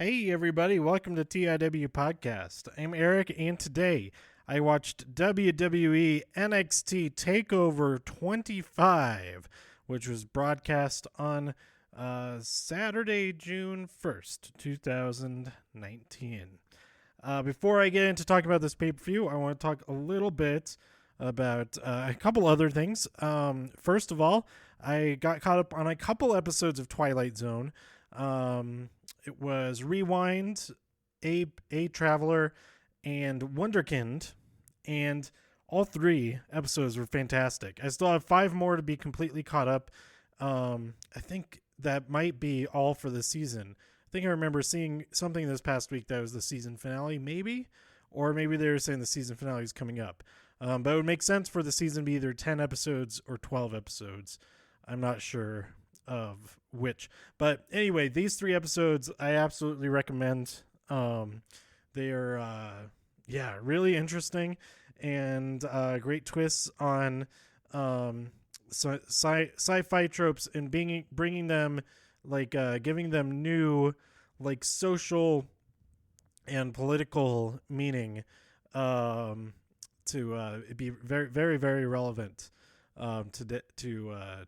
Hey everybody, welcome to TIW Podcast. I'm Eric, and today I watched WWE NXT TakeOver 25, which was broadcast on Saturday, June 1st, 2019. Before I get into talking about this pay-per-view, I want to talk a little bit about a couple other things. First of all, I got caught up on a couple episodes of Twilight Zone. It was Rewind, A Traveler, and Wonderkind, and all three episodes were fantastic. I still have 5 more to be completely caught up. I think that might be all for the season. I think I remember seeing something this past week that was the season finale, maybe? Or maybe they were saying the season finale is coming up. But it would make sense for the season to be either 10 episodes or 12 episodes. I'm not sure of which. But anyway, these 3 episodes I absolutely recommend. They are, really interesting and great twists on sci-fi tropes and bringing them, giving them new, social and political meaning to be very, very, very relevant to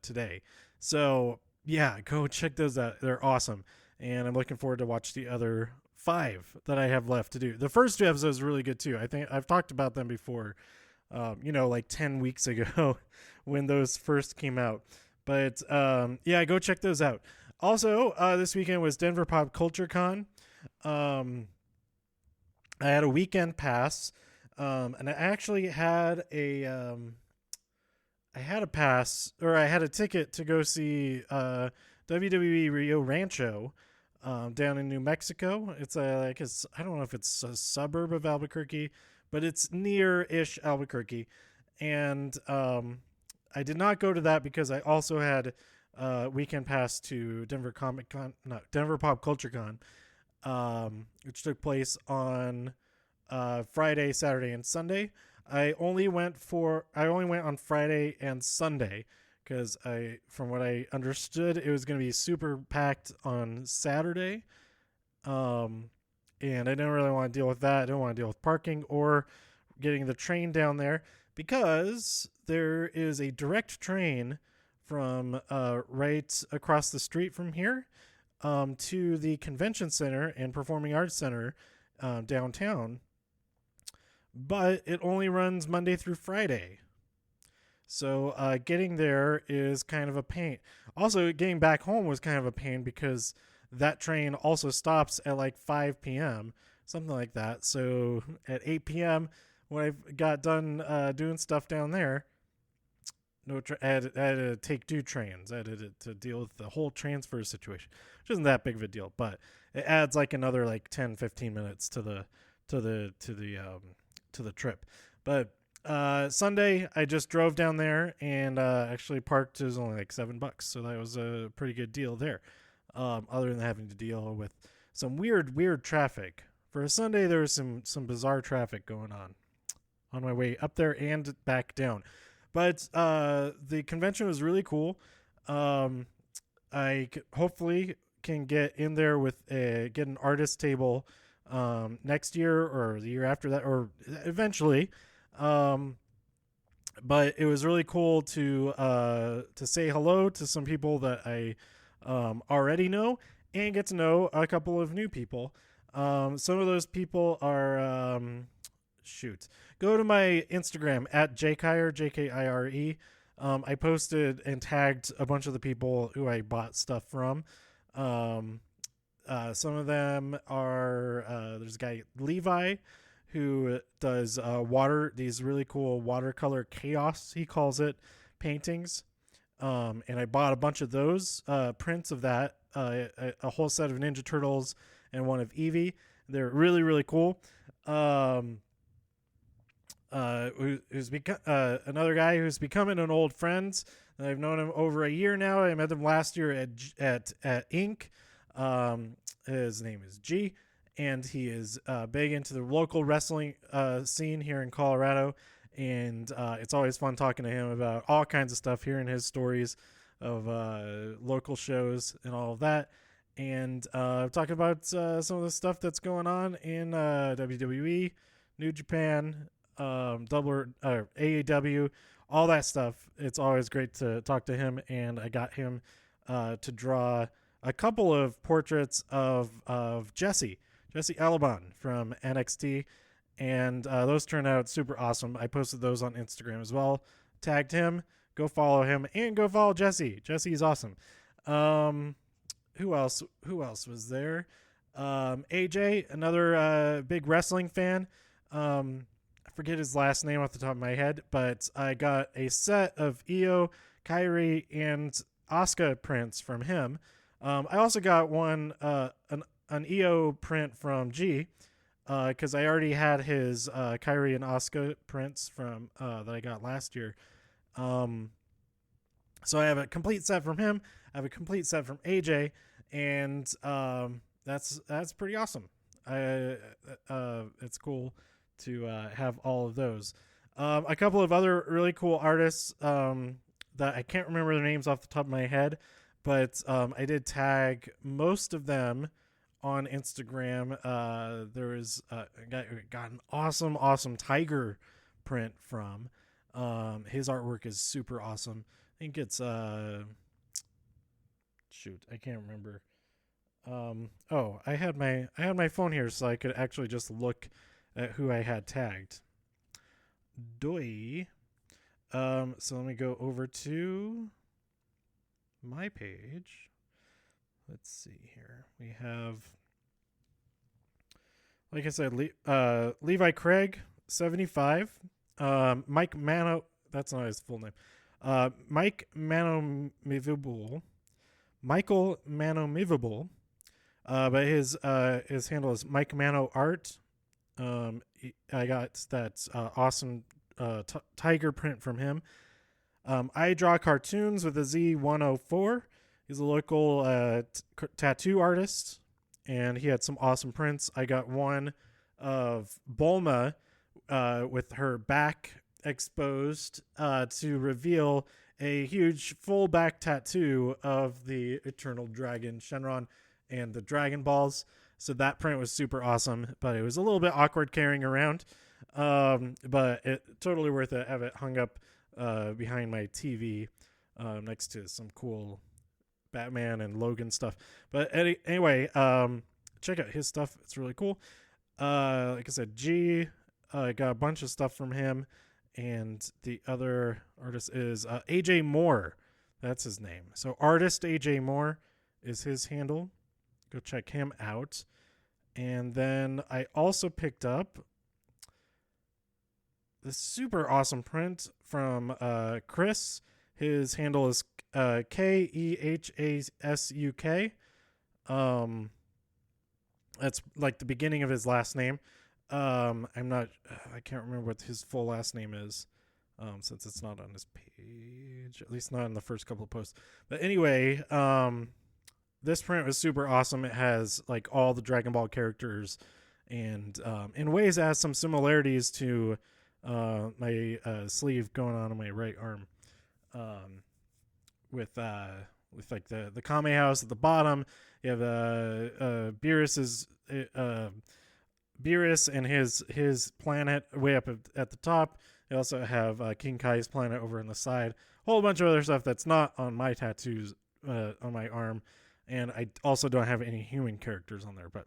today. So yeah, go check those out. They're awesome, and I'm looking forward to watch the other 5 that I have left to do. The first 2 episodes are really good too. I think I've talked about them before, 10 weeks ago when those first came out. But go check those out. Also, this weekend was Denver Pop Culture Con. I had a weekend pass, and I actually had a pass, or I had a ticket to go see WWE Rio Rancho down in New Mexico. It's I don't know if it's a suburb of Albuquerque, but it's near-ish Albuquerque. And I did not go to that because I also had a weekend pass to Denver Pop Culture Con, which took place on Friday, Saturday, and Sunday. I only went on Friday and Sunday because from what I understood, it was going to be super packed on Saturday. And I didn't really want to deal with that. I didn't want to deal with parking or getting the train down there because there is a direct train from right across the street from here to the Convention Center and Performing Arts Center downtown. But it only runs Monday through Friday. So getting there is kind of a pain. Also, getting back home was kind of a pain because that train also stops at 5 p.m., something like that. So at 8 p.m., when I got done doing stuff down there, I had to take 2 trains. I had to deal with the whole transfer situation, which isn't that big of a deal, but it adds another 10, 15 minutes to the trip. But Sunday I just drove down there and actually parked. It was only $7, so that was a pretty good deal there, other than having to deal with some weird traffic. For a Sunday, there was some bizarre traffic going on my way up there and back down. But the convention was really cool. I hopefully can get in there with get an artist table next year or the year after that, or eventually. But it was really cool to say hello to some people that I already know and get to know a couple of new people. Some of those people are go to my Instagram at jkire, Jkire. I posted and tagged a bunch of the people who I bought stuff from. Some of them are there's a guy Levi who does these really cool watercolor chaos, he calls it, paintings. And I bought a bunch of those prints of that, a whole set of Ninja Turtles and one of Eevee. They're really, really cool. Who's become another guy who's becoming an old friend. I've known him over a year now. I met him last year at Inc. His name is G, and he is big into the local wrestling scene here in Colorado. And it's always fun talking to him about all kinds of stuff, hearing his stories of local shows and all of that. and talking about some of the stuff that's going on in WWE, New Japan, AEW, all that stuff. It's always great to talk to him, and I got him to draw a couple of portraits of Jesse Alabon from NXT, and those turned out super awesome. I posted those on Instagram as well, tagged him. Go follow him and go follow Jesse. Jesse's awesome. Who else was there? AJ, another big wrestling fan. I forget his last name off the top of my head, but I got a set of Io, Kyrie, and Asuka prints from him. I also got one an Io print from G, because I already had his Kyrie and Asuka prints from that I got last year. So I have a complete set from him. I have a complete set from AJ, and that's pretty awesome. It's cool to have all of those. A couple of other really cool artists that I can't remember their names off the top of my head, but I did tag most of them on Instagram. There was got an awesome tiger print from. His artwork is super awesome. I think it's I can't remember. I had my phone here so I could actually just look at who I had tagged. Doi. So let me go over to my page. Let's see here. We have, like I said, Levi Craig, 75. Mike Mano, that's not his full name. Mike Manomivable. Michael Manomivable. But his handle is Mike Mano Art. I got that awesome tiger print from him. I draw cartoons with a Z104. He's a local tattoo artist, and he had some awesome prints. I got one of Bulma with her back exposed to reveal a huge full back tattoo of the Eternal Dragon Shenron and the Dragon Balls. So that print was super awesome, but it was a little bit awkward carrying around. But it totally worth it. I have it hung up behind my TV next to some cool Batman and Logan stuff. But anyway, check out his stuff. It's really cool. Like I said, G, I got a bunch of stuff from him. And the other artist is AJ Moore. That's his name. So artist AJ Moore is his handle. Go check him out. And then I also picked up this super awesome print from Chris. His handle is KEHASUK. That's like the beginning of his last name. I can't remember what his full last name is, since it's not on his page, at least not in the first couple of posts. But anyway, this print was super awesome. It has like all the Dragon Ball characters, and in ways it has some similarities to my sleeve going on my right arm, with like the Kame House at the bottom. You have Beerus and his planet way up at the top. You also have King Kai's planet over on the side. A whole bunch of other stuff that's not on my tattoos on my arm, and I also don't have any human characters on there. But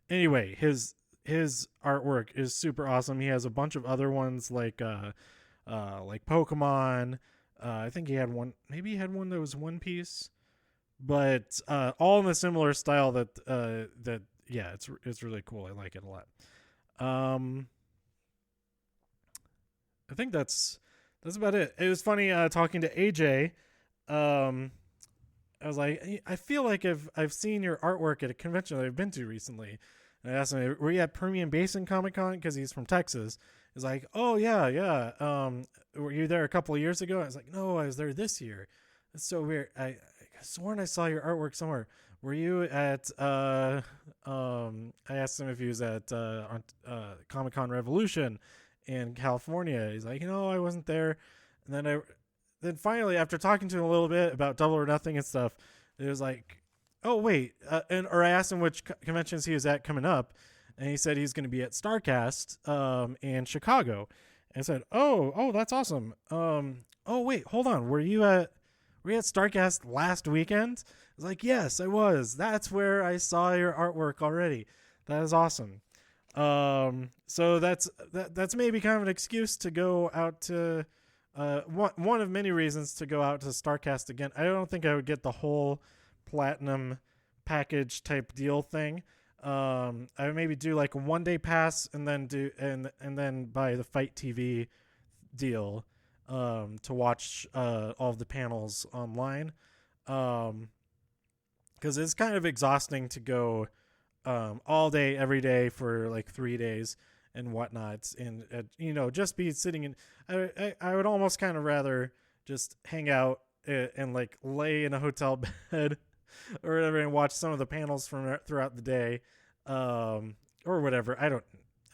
anyway, his artwork is super awesome. He has a bunch of other ones like Pokemon. I think he had one. Maybe he had one that was One Piece, but all in a similar style that. Yeah, it's really cool. I like it a lot. I think that's about it. It was funny talking to AJ. I was like, I feel like I've seen your artwork at a convention that I've been to recently. And I asked him, were you at Permian Basin Comic Con? Because he's from Texas. He's like, oh yeah. Were you there a couple of years ago? I was like, no, I was there this year. It's so weird. I sworn I saw your artwork somewhere. Were you at I asked him if he was at Comic-Con Revolution in California. He's like, I wasn't there. And then finally, after talking to him a little bit about Double or Nothing and stuff, it was like, oh wait, or I asked him which conventions he was at coming up, and he said he's going to be at Starcast in Chicago. And I said, oh, that's awesome. Oh wait, hold on, were you at Starcast last weekend? I was like, yes, I was. That's where I saw your artwork already. That is awesome. So that's maybe kind of an excuse to go out to one of many reasons to go out to Starcast again. I don't think I would get the whole platinum package type deal thing. I would maybe do like a 1-day pass and then then buy the Fight TV deal to watch all of the panels online. Because it's kind of exhausting to go all day, every day for like 3 days and whatnot. And, just be sitting in. I would almost kind of rather just hang out and like lay in a hotel bed or whatever and watch some of the panels from throughout the day or whatever. I don't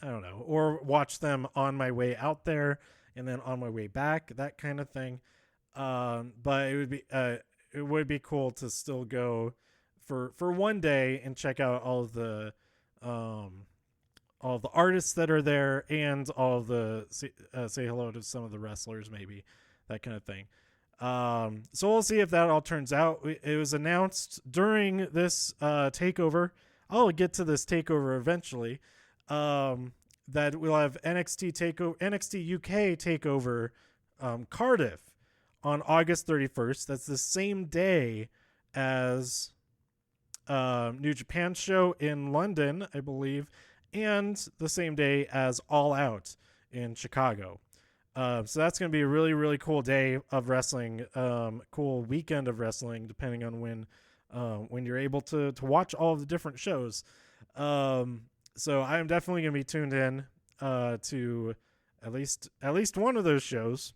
know. Or watch them on my way out there and then on my way back, that kind of thing. But it would be cool to still go for 1 day and check out all of the artists that are there and all of the say hello to some of the wrestlers, maybe that kind of thing. So we'll see if that all turns out. It was announced during this takeover. I'll get to this takeover eventually. That we'll have NXT UK takeover Cardiff on August 31st. That's the same day as New Japan show in London, I believe, and the same day as All Out in Chicago. So that's going to be a really, really cool day of wrestling, cool weekend of wrestling, depending on when you're able to watch all of the different shows. So I'm definitely going to be tuned in to at least one of those shows,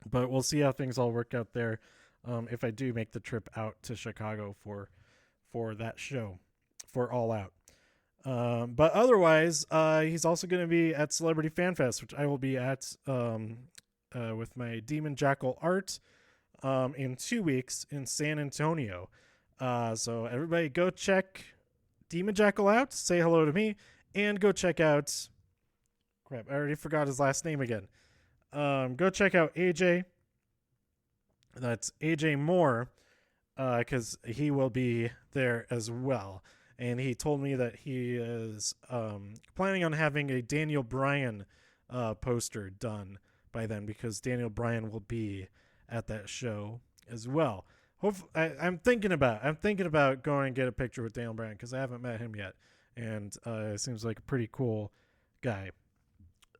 but we'll see how things all work out there if I do make the trip out to Chicago for that show, for All Out. But otherwise, he's also going to be at Celebrity Fan Fest, which I will be at with my Demon Jackal art in 2 weeks in San Antonio. So everybody go check Demon Jackal out, say hello to me, and go check out... Crap, I already forgot his last name again. Go check out AJ. That's AJ Moore, because he will be there as well. And he told me that he is planning on having a Daniel Bryan poster done by then, because Daniel Bryan will be at that show as well. I'm thinking about going and get a picture with Daniel Bryan, because I haven't met him yet, and it seems like a pretty cool guy.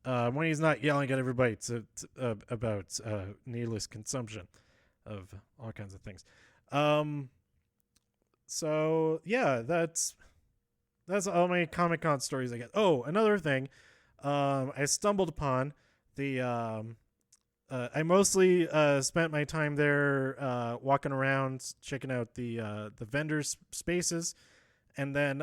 When he's not yelling at everybody about needless consumption of all kinds of things. So yeah, that's all my Comic-Con stories I get. Oh, another thing, I stumbled upon the I mostly spent my time there walking around, checking out the vendors' spaces, and then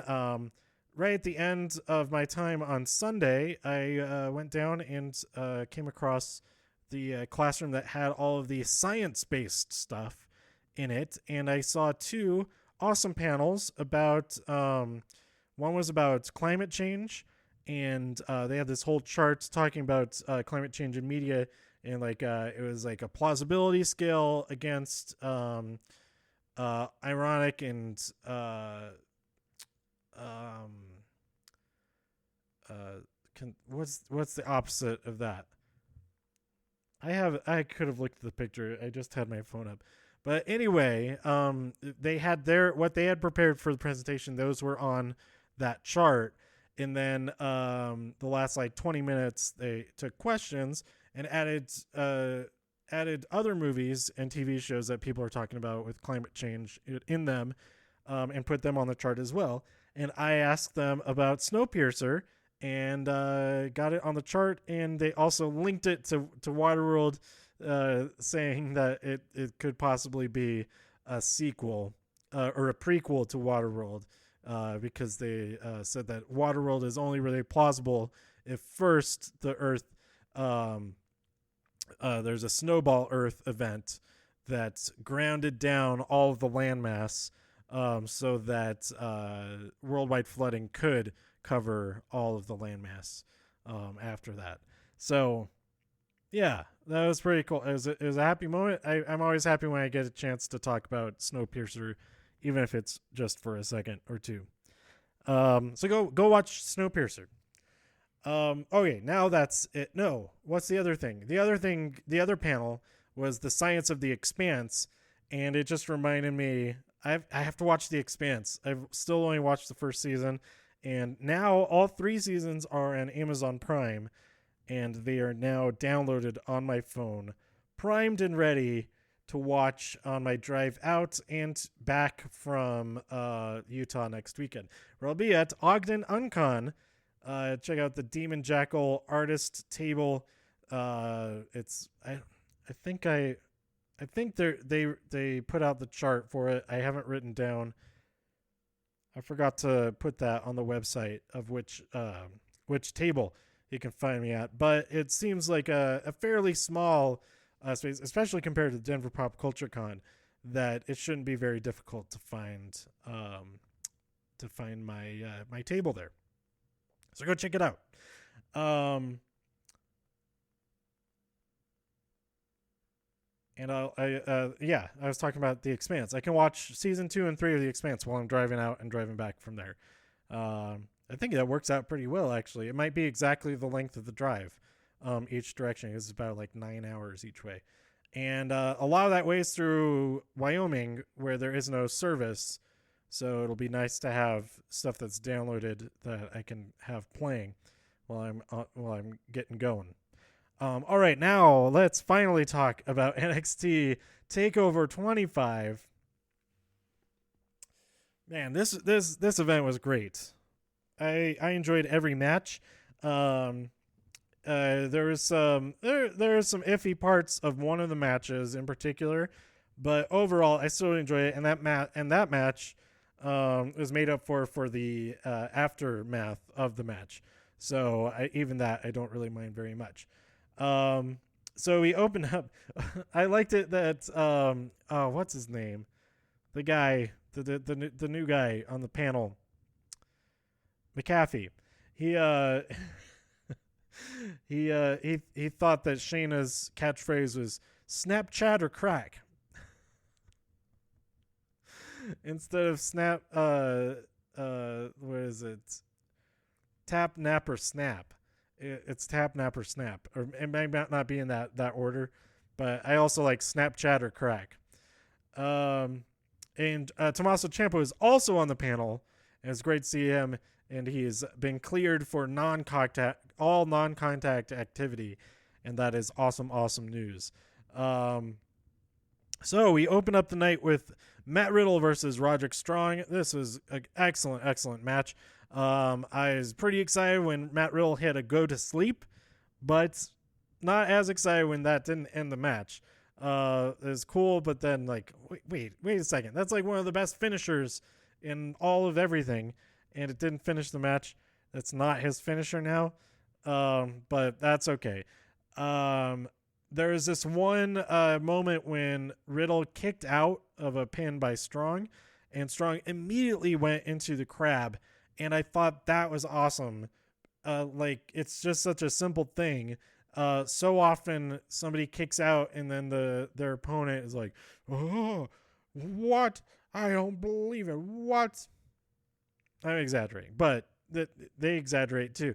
right at the end of my time on Sunday, I went down and came across the classroom that had all of the science-based stuff in it, and I saw 2 awesome panels about one was about climate change, and they had this whole chart talking about climate change in media, and like it was like a plausibility scale against ironic and what's the opposite of that? I could have looked at the picture. I just had my phone up. But anyway, they had what they had prepared for the presentation. Those were on that chart. And then the last like 20 minutes, they took questions and added other movies and TV shows that people are talking about with climate change in them, and put them on the chart as well. And I asked them about Snowpiercer and got it on the chart. And they also linked it to Waterworld, saying that it could possibly be a sequel or a prequel to Waterworld, because they said that Waterworld is only really plausible if first the Earth, there's a snowball Earth event that grounded down all of the landmass so that worldwide flooding could cover all of the landmass after that. So, yeah, that was pretty cool. It was a happy moment. I'm always happy when I get a chance to talk about Snowpiercer, even if it's just for a second or two. So go watch Snowpiercer. Okay, now that's it. No, what's the other thing? The other panel was the science of the Expanse, and it just reminded me I have to watch the Expanse. I've still only watched the first season, and now all 3 seasons are on Amazon Prime, and they are now downloaded on my phone, primed and ready to watch on my drive out and back from Utah next weekend, where I'll be at Ogden Uncon. Check out the Demon Jackal artist table. It's I think they put out the chart for it. I haven't written down. I forgot to put that on the website of which table you can find me at. But it seems like a fairly small space, especially compared to Denver Pop Culture Con, that it shouldn't be very difficult to find my table there. So go check it out. And I was talking about The Expanse. I can watch season 2 and 3 of The Expanse while I'm driving out and driving back from there. I think that works out pretty well, actually. It might be exactly the length of the drive each direction. It's about like 9 hours each way. And a lot of that way is through Wyoming, where there is no service. So it'll be nice to have stuff that's downloaded that I can have playing while I'm getting going. All right, now let's finally talk about NXT TakeOver 25. Man, this event was great. I enjoyed every match. There was some iffy parts of one of the matches in particular, but overall I still enjoyed it. And that match was made up for the aftermath of the match. So I don't really mind very much. So we open up. I liked it that what's his name? The guy, the new guy on the panel, McAfee. He he thought that Shayna's catchphrase was Snapchat or crack. Instead of snap what is it? Tap, nap, or snap. It's tap, nap, or snap. Or it may not be in that order, but I also like Snapchat or crack. And Tommaso Ciampa is also on the panel, and it's great to see him, and he's been cleared for all non-contact activity, and that is awesome news. So we open up the night with Matt Riddle versus Roderick Strong. This was an excellent match. I was pretty excited when Matt Riddle had a go to sleep, but not as excited when that didn't end the match. It was cool, but then like, wait a second. That's like one of the best finishers in all of everything, and it didn't finish the match. That's not his finisher now, but that's okay. There was this one moment when Riddle kicked out of a pin by Strong, and Strong immediately went into the crab, and I thought that was awesome. Like, it's just such a simple thing. So often somebody kicks out, and then their opponent is like, "Oh, what? I don't believe it. What?" I'm exaggerating, but they exaggerate too.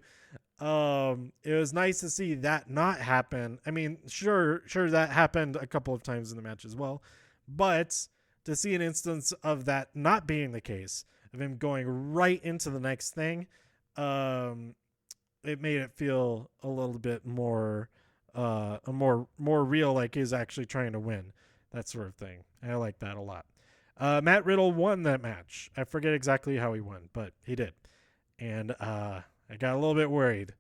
It was nice to see that not happen. I mean, sure that happened a couple of times in the match as well, but to see an instance of that not being the case, of him going right into the next thing, it made it feel a little bit more real, like he's actually trying to win, that sort of thing. And I like that a lot. Matt Riddle won that match. I forget exactly how he won, but he did. And I got a little bit worried.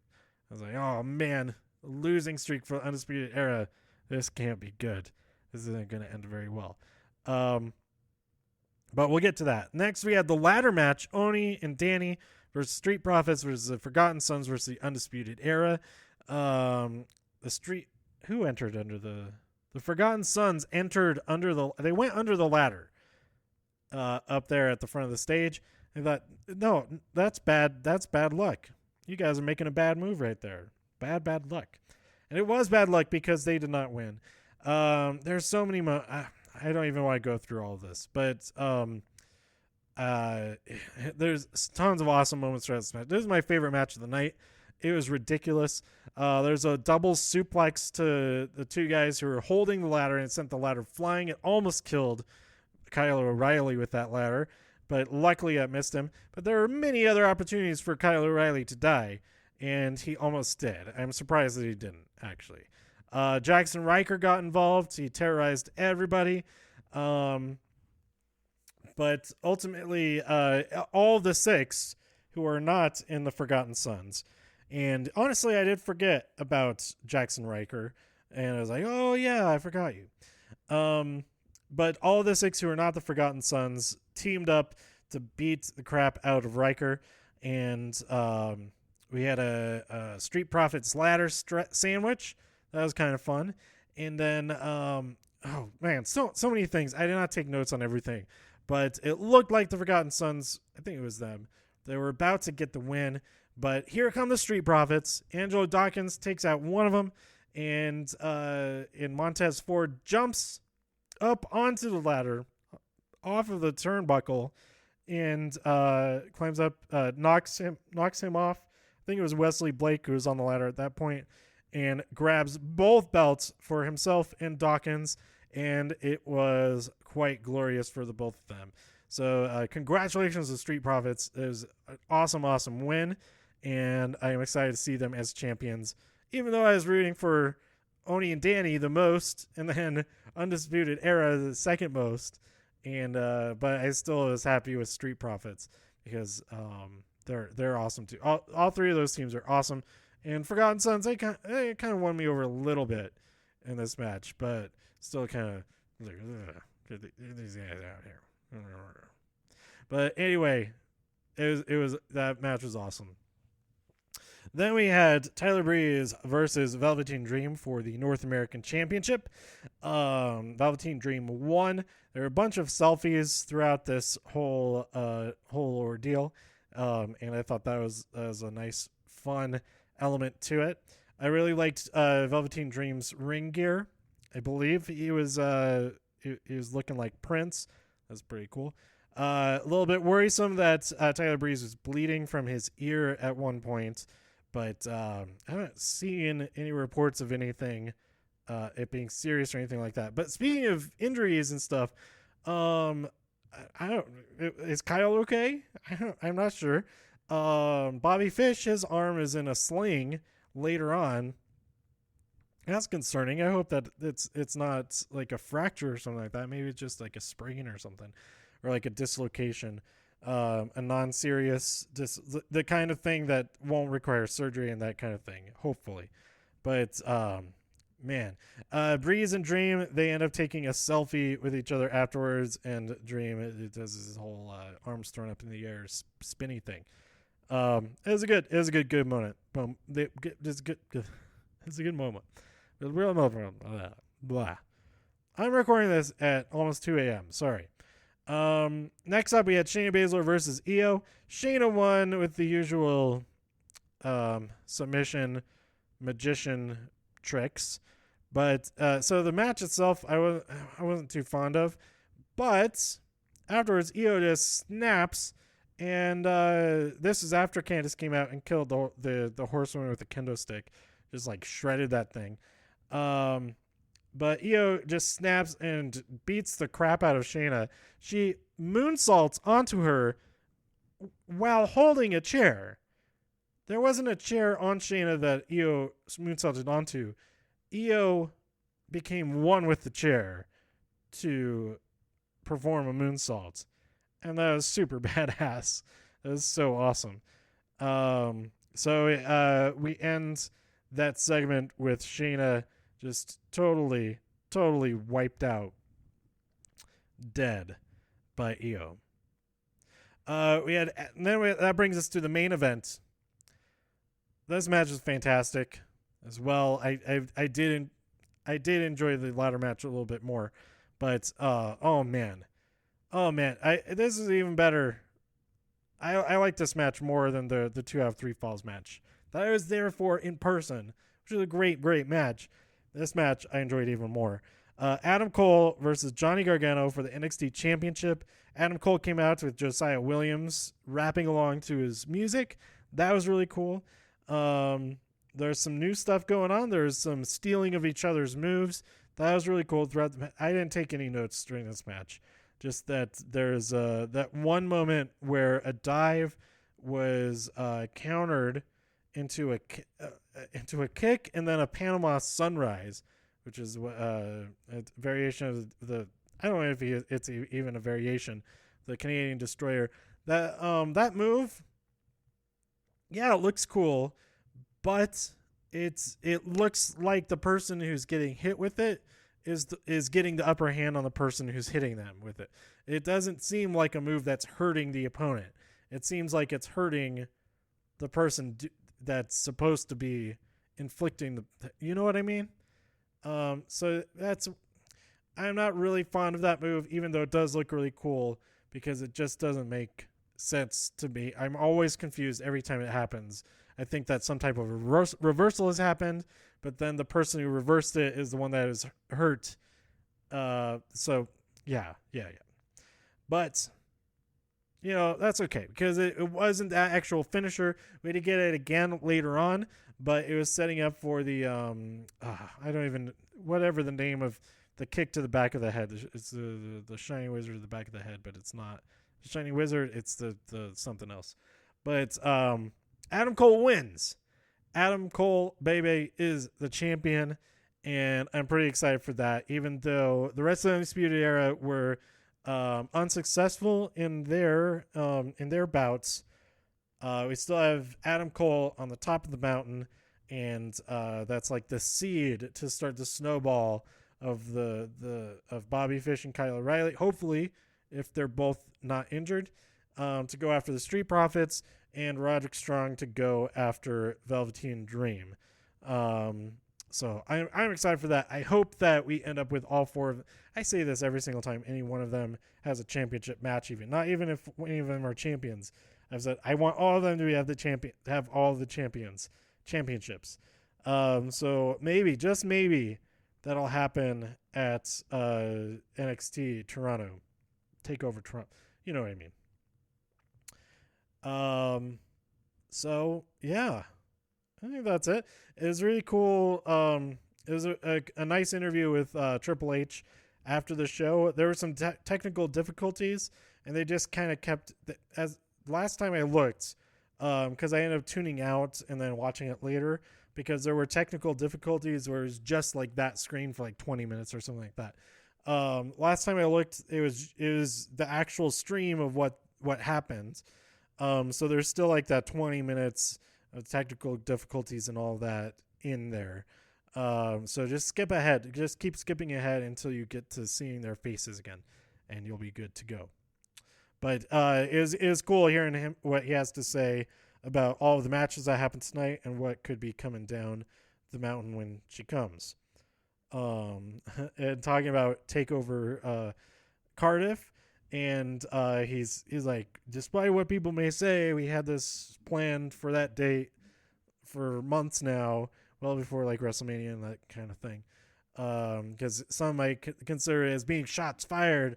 I was like, oh man, losing streak for Undisputed Era. This can't be good. This isn't going to end very well. But we'll get to that. Next, we had the ladder match. Oni and Danny versus Street Profits versus the Forgotten Sons versus the Undisputed Era. Who entered under the Forgotten Sons entered under they went under the ladder. up there at the front of the stage. I thought, no, that's bad. That's bad luck. You guys are making a bad move right there. Bad luck. And it was bad luck because they did not win. There's so many. I don't even want to go through all of this, but there's tons of awesome moments throughout this match. This is my favorite match of the night. It was ridiculous. There's a double suplex to the two guys who were holding the ladder, and it sent the ladder flying. It almost killed Kyle O'Reilly with that ladder, but luckily I missed him. But there were many other opportunities for Kyle O'Reilly to die, and he almost did. I'm surprised that he didn't, actually. Jackson Riker got involved. He terrorized everybody. But ultimately, all the 6 who are not in the Forgotten Sons. And honestly, I did forget about Jackson Riker. And I was like, oh, yeah, I forgot you. But all the 6 who are not the Forgotten Sons teamed up to beat the crap out of Riker. And we had a Street Profits ladder sandwich. That was kind of fun. And then, oh, man, so many things. I did not take notes on everything. But it looked like the Forgotten Sons, I think it was them, they were about to get the win. But here come the Street Profits. Angelo Dawkins takes out one of them. And Montez Ford jumps up onto the ladder, off of the turnbuckle, and climbs up, knocks him off. I think it was Wesley Blake who was on the ladder at that point, and grabs both belts for himself and Dawkins, and it was quite glorious for the both of them. So congratulations to Street Profits. It was an awesome win, and I am excited to see them as champions, even though I was rooting for Oni and Danny the most, and then Undisputed Era the second most. And but I still was happy with Street Profits because they're awesome too. All 3 of those teams are awesome. And Forgotten Sons, they kind of won me over a little bit in this match, but still kind of like, get these guys out here. But anyway, it was that match was awesome. Then we had Tyler Breeze versus Velveteen Dream for the North American Championship. Velveteen Dream won. There were a bunch of selfies throughout this whole ordeal, and I thought that was a nice, fun element to it. I really liked Velveteen Dream's ring gear. I believe he was looking like Prince. That's pretty cool. A little bit worrisome that Tyler Breeze was bleeding from his ear at one point. But I haven't seen any reports of anything, it being serious or anything like that. But speaking of injuries and stuff, I don't. Is Kyle okay? I'm not sure. Bobby Fish, his arm is in a sling later on. That's concerning. I hope that it's not like a fracture or something like that. Maybe it's just like a sprain or something, or like a dislocation. A non-serious, the kind of thing that won't require surgery and that kind of thing, hopefully. But, man, Breeze and Dream, they end up taking a selfie with each other afterwards, and Dream, it does his whole arms thrown up in the air spinny thing. It was a good moment. It's a good moment. It was a real moment. Blah. I'm recording this at almost 2 a.m. Sorry. Next up, we had Shayna Baszler versus Io. Shayna won with the usual submission magician tricks, but so the match itself I wasn't too fond of, but afterwards Io just snaps, and this is after Candice came out and killed the horsewoman with the kendo stick, just like shredded that thing. But Io just snaps and beats the crap out of Shayna. She moonsaults onto her while holding a chair. There wasn't a chair on Shayna that Io moonsaulted onto. Io became one with the chair to perform a moonsault. And that was super badass. That was so awesome. So we end that segment with Shayna just totally wiped out, dead by Io. That brings us to the main event. This match is fantastic as well. I did enjoy the ladder match a little bit more, but oh man, Oh man, this is even better. I like this match more than the 2 out of 3 falls match that I was there for in person, which was a great match. This match I enjoyed even more. Adam Cole versus Johnny Gargano for the NXT Championship. Adam Cole came out with Josiah Williams rapping along to his music. That was really cool. There's some new stuff going on. There's some stealing of each other's moves. That was really cool. I didn't take any notes during this match. Just that there's that one moment where a dive was countered into a kick and then a Panama Sunrise, which is a variation of the I don't know if it's even a variation, the Canadian Destroyer. That move, yeah, it looks cool, but it looks like the person who's getting hit with it is getting the upper hand on the person who's hitting them with it. It doesn't seem like a move that's hurting the opponent. It seems like it's hurting the person that's supposed to be inflicting the. You know what I mean? So I'm not really fond of that move, even though it does look really cool, because it just doesn't make sense to me. I'm always confused every time it happens. I think that some type of reversal has happened, but then the person who reversed it is the one that is hurt. So yeah. But that's okay, because it wasn't that actual finisher. We had to get it again later on, but it was setting up for the I don't even whatever the name of the kick to the back of the head. It's the Shining Wizard to the back of the head, but it's not the Shining Wizard. It's the something else. But Adam Cole wins. Adam Cole, baby, is the champion, and I'm pretty excited for that. Even though the rest of the Undisputed Era were unsuccessful in their bouts, we still have Adam Cole on the top of the mountain, and that's like the seed to start the snowball of of Bobby Fish and Kyle O'Reilly. Hopefully, if they're both not injured, to go after the Street Profits, and Roderick Strong to go after Velveteen Dream. So I'm excited for that. I hope that we end up with all four of them. I say this every single time any one of them has a championship match, not even if any of them are champions. I've said I want all of them to have all the championships. So maybe, just maybe, that'll happen at NXT Toronto TakeOver Toronto. You know what I mean. So yeah, I think that's it. It was really cool. It was a nice interview with Triple H after the show. There were some technical difficulties, and they just kind of kept as last time I looked, because I ended up tuning out and then watching it later, because there were technical difficulties where it was just like that screen for like 20 minutes or something like that. Last time I looked, it was the actual stream of what happened. So there's still like that 20 minutes of technical difficulties and all that in there. So just skip ahead. Just keep skipping ahead until you get to seeing their faces again, and you'll be good to go. But it is cool hearing what he has to say about all of the matches that happened tonight and what could be coming down the mountain when she comes. And talking about TakeOver Cardiff. And he's like, despite what people may say, we had this planned for that date for months now, well before like WrestleMania and that kind of thing. Because some might consider it as being shots fired.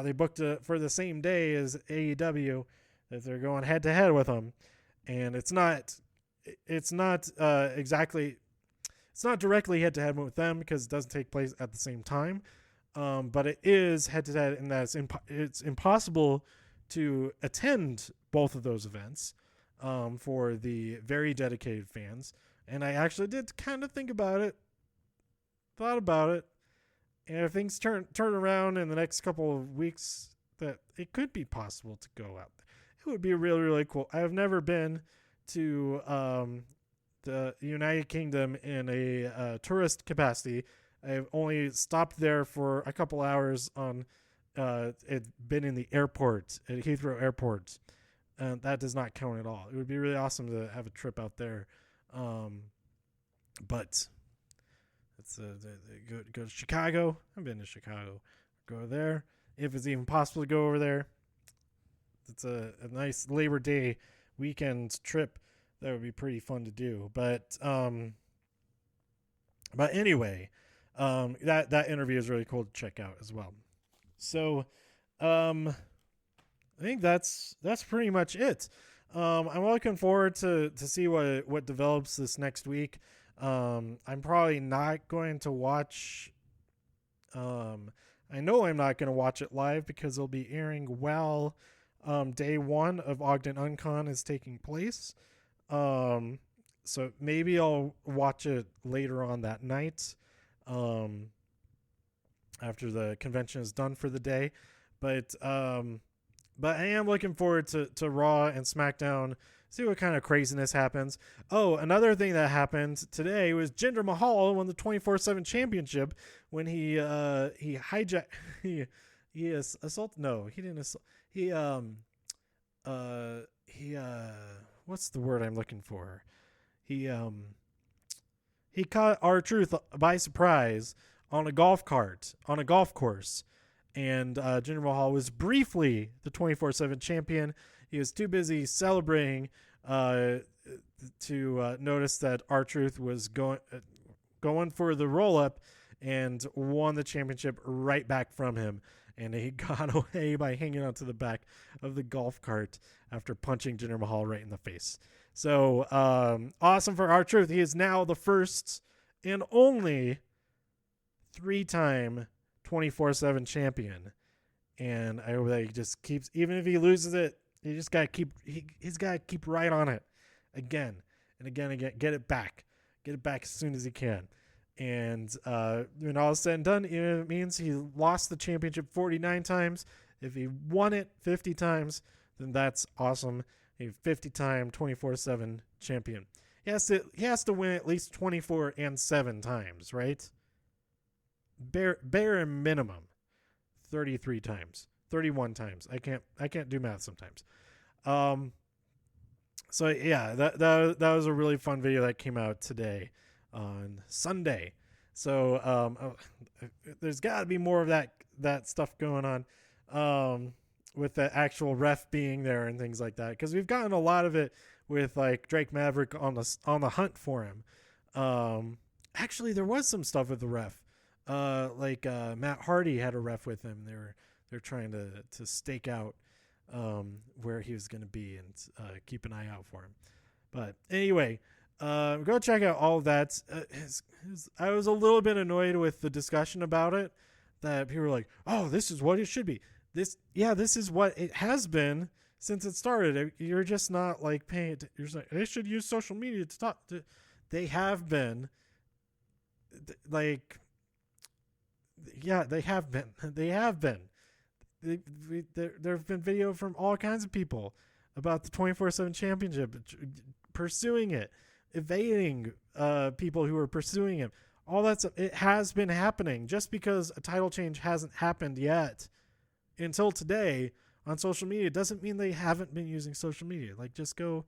They booked it for the same day as AEW, that they're going head to head with them, and it's not directly head to head with them because it doesn't take place at the same time. But it is head to head, and that it's impossible to attend both of those events for the very dedicated fans. And I actually did kind of thought about it, and if things turn around in the next couple of weeks, that it could be possible to go out there. It would be really, really cool. I have never been to the United Kingdom in a tourist capacity. I've only stopped there for a couple hours on it been in the airport, at Heathrow Airport. And that does not count at all. It would be really awesome to have a trip out there. But it's go to Chicago. I've been to Chicago. Go there. if it's even possible to go over there. It's a nice Labor Day weekend trip that would be pretty fun to do. But anyway, that interview is really cool to check out as well. So I think that's pretty much it. I'm looking forward to see what develops this next week. I'm probably not going to watch. I know I'm not going to watch it live because it'll be airing while day one of Ogden Uncon is taking place. So maybe I'll watch it later on that night after the convention is done for the day. But I am looking forward to Raw and SmackDown, see what kind of craziness happens. Oh, another thing that happened today was Jinder Mahal won the 24/7 championship when he hijacked he assaulted. No, he didn't assault. He what's the word I'm looking for? He caught R-Truth by surprise on a golf course, and Jinder Mahal was briefly the 24/7 champion. He was too busy celebrating to notice that R-Truth was going for the roll-up and won the championship right back from him. And he got away by hanging onto the back of the golf cart after punching Jinder Mahal right in the face. So awesome for R-Truth. He is now the first and only 3-time 24/7 champion. And I hope that he just keeps, even if he loses it, he just got to keep, he's got to keep right on it again and again and again. Get it back as soon as he can. And when all is said and done, it means he lost the championship 49 times. If he won it 50 times, then that's awesome. A 50-time 24/7 champion. He has to win at least 24 and 7 times, right? Bare minimum 33 times, 31 times. I can't do math sometimes. So yeah, that was a really fun video that came out today on Sunday. So there's got to be more of that stuff going on with the actual ref being there and things like that, because we've gotten a lot of it with like Drake Maverick on the hunt for him. Actually, there was some stuff with the ref. Matt Hardy had a ref with him. They're trying to stake out where he was going to be and keep an eye out for him. But anyway, go check out all of that. I was a little bit annoyed with the discussion about it, that people were like, "Oh, this is what it should be." This is what it has been since it started. You're just not like paying it. You're just like, they should use social media to talk. They have been. Like, yeah, they have been. They have been. There have been video from all kinds of people about the 24/7 championship, pursuing it, evading people who are pursuing it. All that stuff, it has been happening. Just because a title change hasn't happened yet until today on social media doesn't mean they haven't been using social media. Like, just go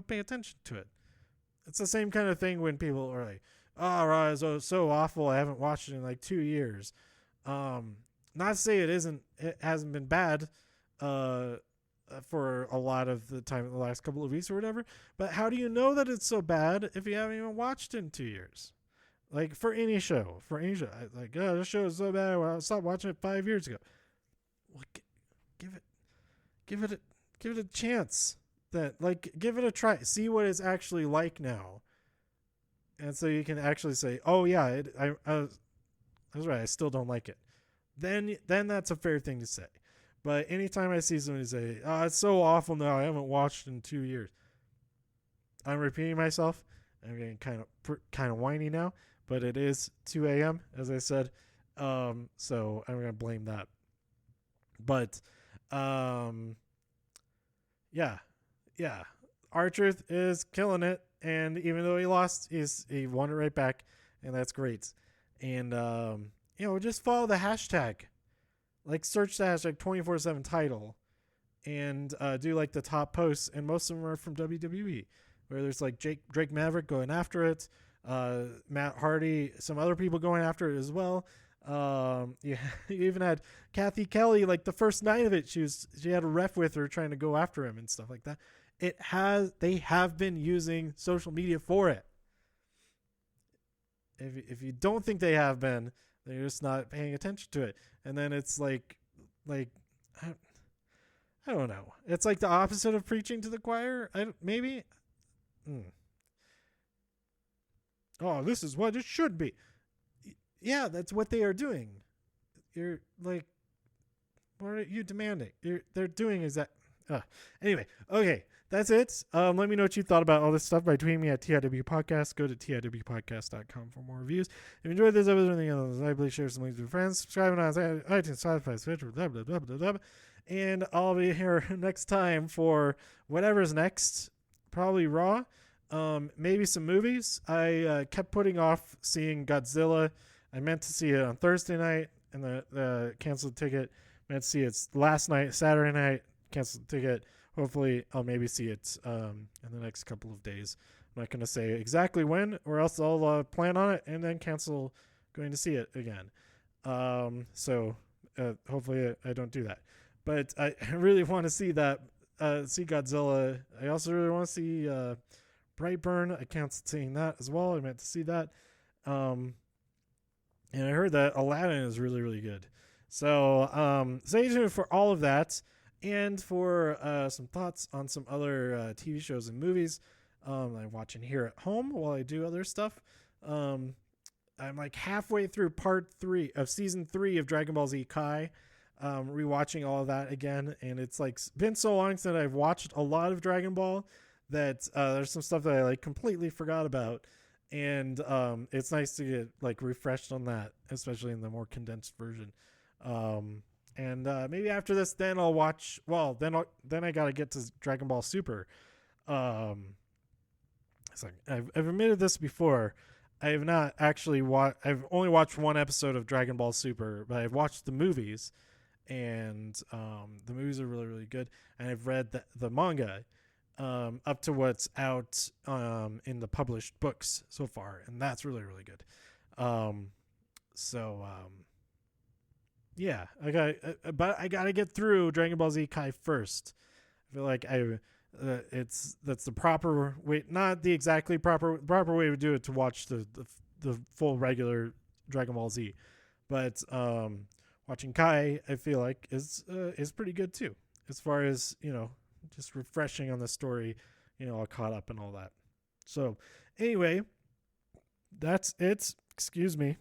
pay attention to it. It's the same kind of thing when people are like, "Oh, Raw is so awful. I haven't watched it in like 2 years." Not to say it hasn't been bad for a lot of the time in the last couple of weeks or whatever, but how do you know that it's so bad if you haven't even watched it in 2 years? Like, for any show, like, "Oh, this show is so bad, well, I stopped watching it 5 years ago." Well, give it a chance. Give it a try. See what it's actually like now. And so you can actually say, "Oh yeah, I was right. I still don't like it." Then that's a fair thing to say. But anytime I see somebody say, "Oh, it's so awful now, I haven't watched in 2 years," I'm repeating myself. I'm getting kind of whiny now, but it is 2 a.m. as I said, so I'm gonna blame that. But yeah, R-Truth is killing it. And even though he lost, he won it right back, and that's great. And just follow the hashtag, like search the hashtag 24/7 title, and do like the top posts. And most of them are from WWE, where there's like Drake Maverick going after it, Matt Hardy, some other people going after it as well. Yeah, you even had Kathy Kelly, like the first night of it, she had a ref with her trying to go after him and stuff like that. They have been using social media for it. If you don't think they have been, then you're just not paying attention to it. And then it's like I, I don't know. It's like the opposite of preaching to the choir. Maybe. Oh, this is what it should be. Yeah, that's what they are doing. You're like, what are you demanding? They're doing is that. Anyway, okay, that's it. Let me know what you thought about all this stuff by tweeting me at TIW Podcast. Go to TIWpodcast.com for more reviews. If you enjoyed this episode, anything else, please share some links with friends. Subscribe on iTunes, Spotify, Twitter, blah, blah, blah, blah, blah. And I'll be here next time for whatever's next. Probably Raw. Maybe some movies. I kept putting off seeing Godzilla. I meant to see it on Thursday night and the canceled ticket. Meant to see it last night, Saturday night, canceled ticket. Hopefully, I'll maybe see it in the next couple of days. I'm not going to say exactly when, or else I'll plan on it and then cancel going to see it again. So hopefully I don't do that. But I really want to see that, see Godzilla. I also really want to see Brightburn. I canceled seeing that as well. I meant to see that. And I heard that Aladdin is really, really good. So stay tuned for all of that and for some thoughts on some other TV shows and movies I'm watching here at home while I do other stuff. I'm like halfway through part 3 of season 3 of Dragon Ball Z Kai. Rewatching all of that again. And it's like been so long since I've watched a lot of Dragon Ball that there's some stuff that I like completely forgot about. And it's nice to get like refreshed on that, especially in the more condensed version. And maybe after this, then I'll watch. Well, then I gotta get to Dragon Ball Super. It's like I've admitted this before. I have not actually watched. I've only watched one episode of Dragon Ball Super, but I've watched the movies, and the movies are really, really good. And I've read the manga. Up to what's out in the published books so far, and that's really, really good. Yeah, but I gotta get through Dragon Ball Z Kai first. I feel like that's the proper way, not the exactly proper way to do it to watch the full regular Dragon Ball Z, but watching Kai I feel like is pretty good too, as far as just refreshing on the story, all caught up and all that. So anyway, that's it. Excuse me.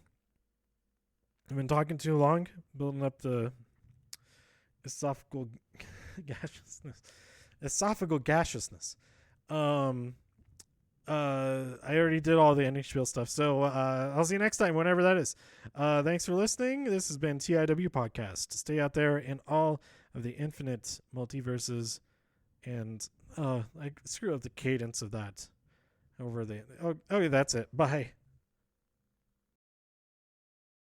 I've been talking too long, building up the esophageal gaseousness. I already did all the NHL stuff, so I'll see you next time, whenever that is. Thanks for listening. This has been TIW Podcast. Stay out there in all of the infinite multiverses. And I screw up the cadence of that over the. Okay, that's it. Bye.